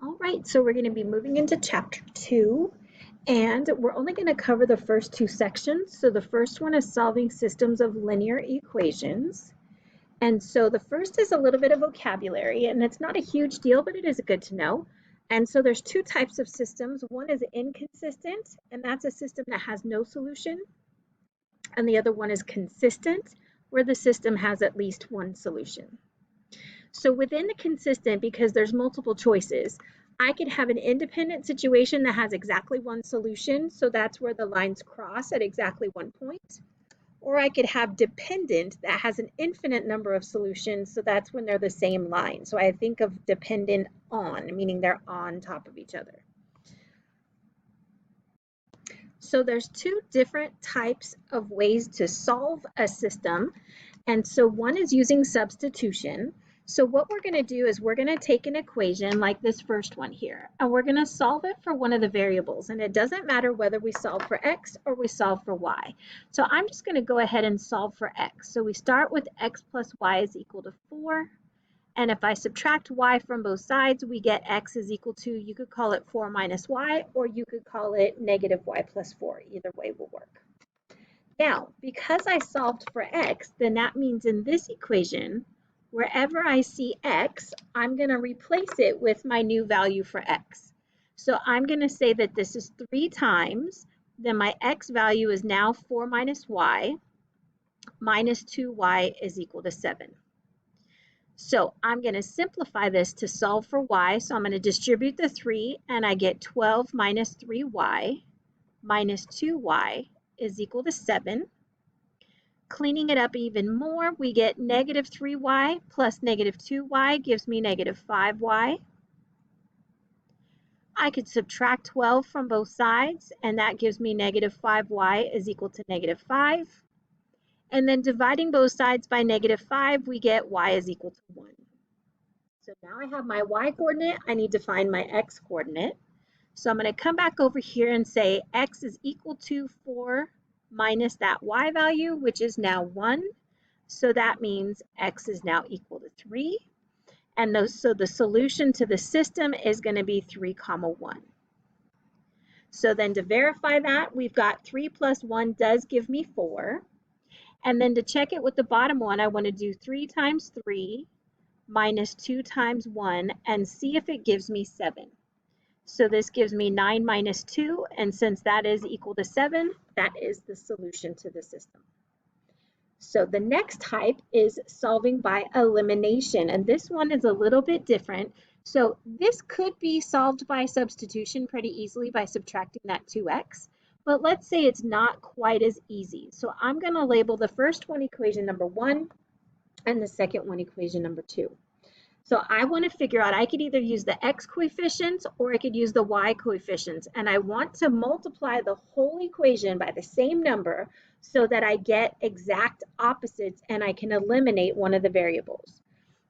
All right, so we're going to be moving into chapter 2, and we're only going to cover the first two sections. So the first one is solving systems of linear equations. And so the first is a little bit of vocabulary, and it's not a huge deal, but it is good to know. And so there's two types of systems. One is inconsistent, and that's a system that has no solution. And the other one is consistent, where the system has at least one solution. So within the consistent, because there's multiple choices, I could have an independent situation that has exactly one solution, so that's where the lines cross at exactly one point. Or I could have dependent that has an infinite number of solutions, so that's when they're the same line. So I think of dependent on, meaning they're on top of each other. So there's two different types of ways to solve a system. And so one is using substitution. So what we're going to do is we're going to take an equation like this first one here, and we're going to solve it for one of the variables. And it doesn't matter whether we solve for x or we solve for y. So I'm just going to go ahead and solve for x. So we start with x plus y is equal to 4. And if I subtract y from both sides, we get x is equal to, you could call it 4 minus y, or you could call it negative y plus 4. Either way will work. Now, because I solved for x, then that means in this equation, wherever I see x, I'm going to replace it with my new value for x. So I'm going to say that this is 3 times, then my x value is now 4 minus y, minus 2y is equal to 7. So I'm going to simplify this to solve for y. So I'm going to distribute the 3, and I get 12 minus 3y minus 2y is equal to 7. Cleaning it up even more, we get negative 3y plus negative 2y gives me negative 5y. I could subtract 12 from both sides, and that gives me negative 5y is equal to negative 5. And then dividing both sides by negative 5, we get y is equal to 1. So now I have my y coordinate. I need to find my x coordinate. So I'm going to come back over here and say x is equal to 4 minus that y value, which is now 1. So that means x is now equal to 3. And so the solution to the system is going to be 3, 1. So then to verify that, we've got 3 plus 1 does give me 4. And then to check it with the bottom one, I want to do 3 times 3 minus 2 times 1 and see if it gives me 7. So this gives me 9 minus 2, and since that is equal to 7, that is the solution to the system. So the next type is solving by elimination, and this one is a little bit different. So this could be solved by substitution pretty easily by subtracting that 2x, but let's say it's not quite as easy. So I'm going to label the first one equation number 1 and the second one equation number 2. So I want to figure out, I could either use the x coefficients or I could use the y coefficients, and I want to multiply the whole equation by the same number so that I get exact opposites and I can eliminate one of the variables.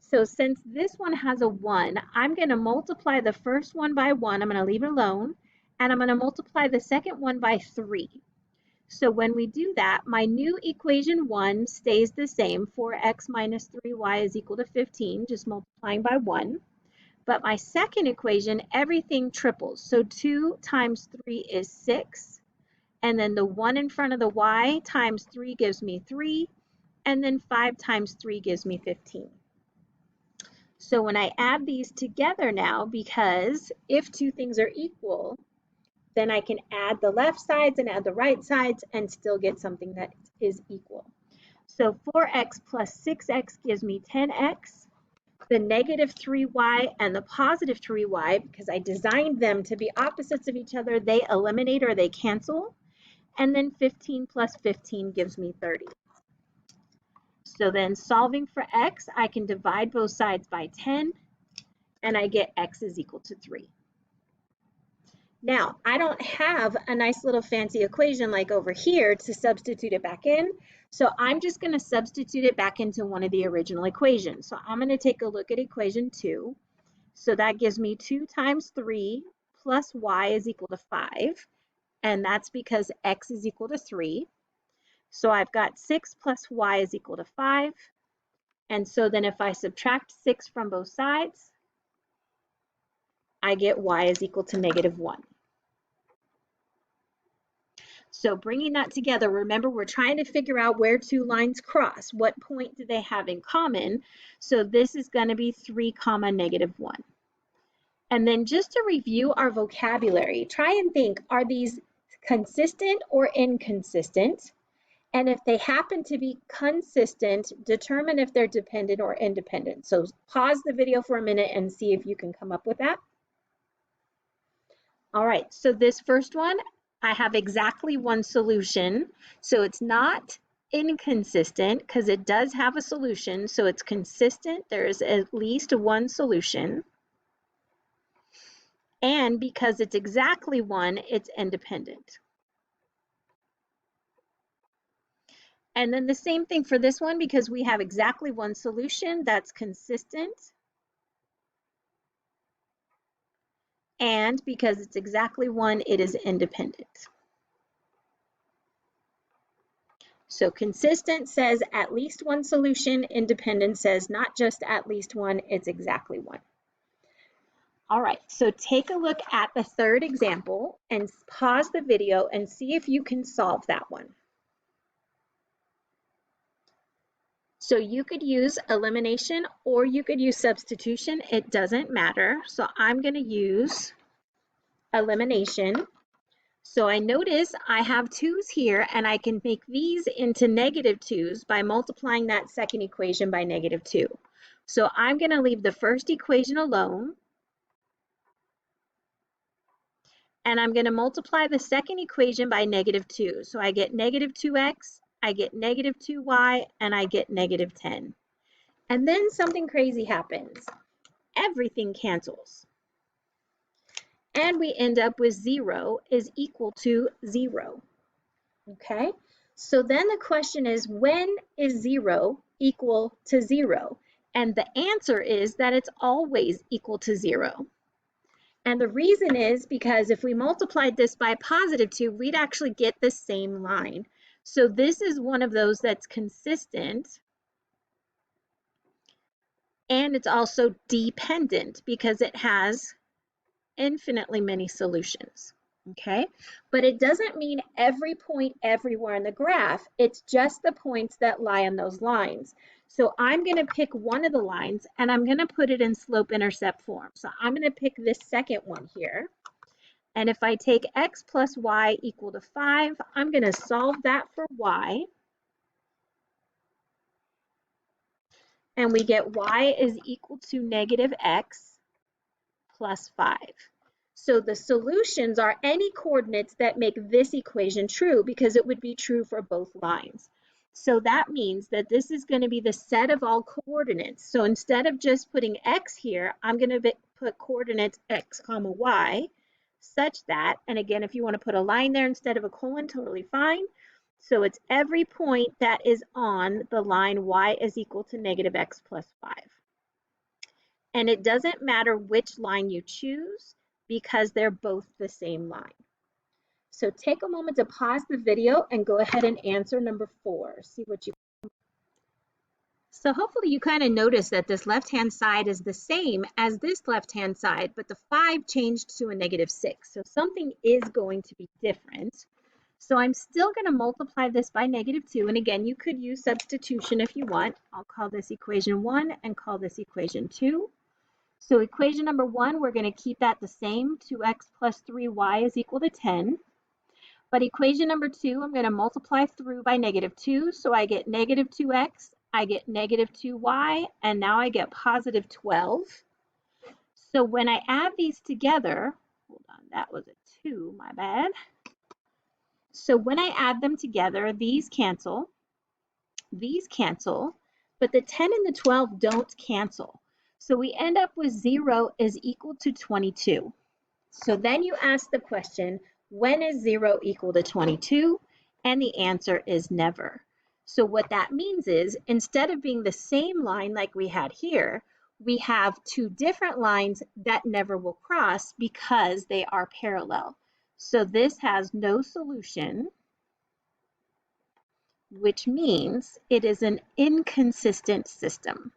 So since this one has a 1, I'm going to multiply the first one by 1, I'm going to leave it alone, and I'm going to multiply the second one by 3. So when we do that, my new equation 1 stays the same, 4x minus 3y is equal to 15, just multiplying by 1. But my second equation, everything triples. So 2 times 3 is 6, and then the 1 in front of the y times 3 gives me 3, and then 5 times 3 gives me 15. So when I add these together now, because if two things are equal, then I can add the left sides and add the right sides and still get something that is equal. So 4x plus 6x gives me 10x. The negative 3y and the positive 3y, because I designed them to be opposites of each other, they eliminate or they cancel. And then 15 plus 15 gives me 30. So then solving for x, I can divide both sides by 10, and I get x is equal to 3. Now, I don't have a nice little fancy equation like over here to substitute it back in, so I'm just going to substitute it back into one of the original equations. So I'm going to take a look at equation 2. So that gives me 2 times 3 plus y is equal to 5, and that's because x is equal to 3. So I've got 6 plus y is equal to 5, and so then if I subtract 6 from both sides, I get y is equal to -1. So bringing that together, remember we're trying to figure out where two lines cross. What point do they have in common? So this is going to be 3, -1. And then just to review our vocabulary, try and think, are these consistent or inconsistent? And if they happen to be consistent, determine if they're dependent or independent. So pause the video for a minute and see if you can come up with that. All right, so this first one, I have exactly one solution. So it's not inconsistent because it does have a solution. So it's consistent. There is at least one solution. And because it's exactly one, it's independent. And then the same thing for this one, because we have exactly one solution, that's consistent. And because it's exactly one, it is independent. So consistent says at least one solution, independent says not just at least one, it's exactly one. All right, so take a look at the third example and pause the video and see if you can solve that one. So you could use elimination or you could use substitution. It doesn't matter. So I'm going to use elimination. So I notice I have 2's here and I can make these into -2's by multiplying that second equation by -2. So I'm going to leave the first equation alone. And I'm going to multiply the second equation by -2. So I get -2x, I get -2y, and I get -10. And then something crazy happens. Everything cancels. And we end up with 0 is equal to 0. Okay? So then the question is, when is 0 equal to 0? And the answer is that it's always equal to 0. And the reason is because if we multiplied this by +2, we'd actually get the same line. So this is one of those that's consistent. And it's also dependent because it has infinitely many solutions. Okay, but it doesn't mean every point everywhere in the graph. It's just the points that lie on those lines. So I'm going to pick one of the lines and I'm going to put it in slope-intercept form. So I'm going to pick this second one here. And if I take x plus y equal to 5, I'm going to solve that for y. And we get y is equal to -x plus 5. So the solutions are any coordinates that make this equation true because it would be true for both lines. So that means that this is going to be the set of all coordinates. So instead of just putting x here, I'm going to put coordinates x comma y such that, and again, if you want to put a line there instead of a colon, totally fine. So it's every point that is on the line y is equal to -x plus 5. And it doesn't matter which line you choose because they're both the same line. So take a moment to pause the video and go ahead and answer number 4. See what you. So hopefully you kind of notice that this left-hand side is the same as this left-hand side, but the 5 changed to a -6. So something is going to be different. So I'm still going to multiply this by -2. And again, you could use substitution if you want. I'll call this equation 1 and call this equation 2. So equation number 1, we're going to keep that the same. 2x plus 3y is equal to 10. But equation number 2, I'm going to multiply through by -2. So I get -2x, I get -2y, and now I get +12. So when I add these together, hold on, that was a 2, my bad. So when I add them together, these cancel, but the 10 and the 12 don't cancel. So we end up with 0 is equal to 22. So then you ask the question, when is 0 equal to 22? And the answer is never. So what that means is, instead of being the same line like we had here, we have two different lines that never will cross because they are parallel. So this has no solution, which means it is an inconsistent system.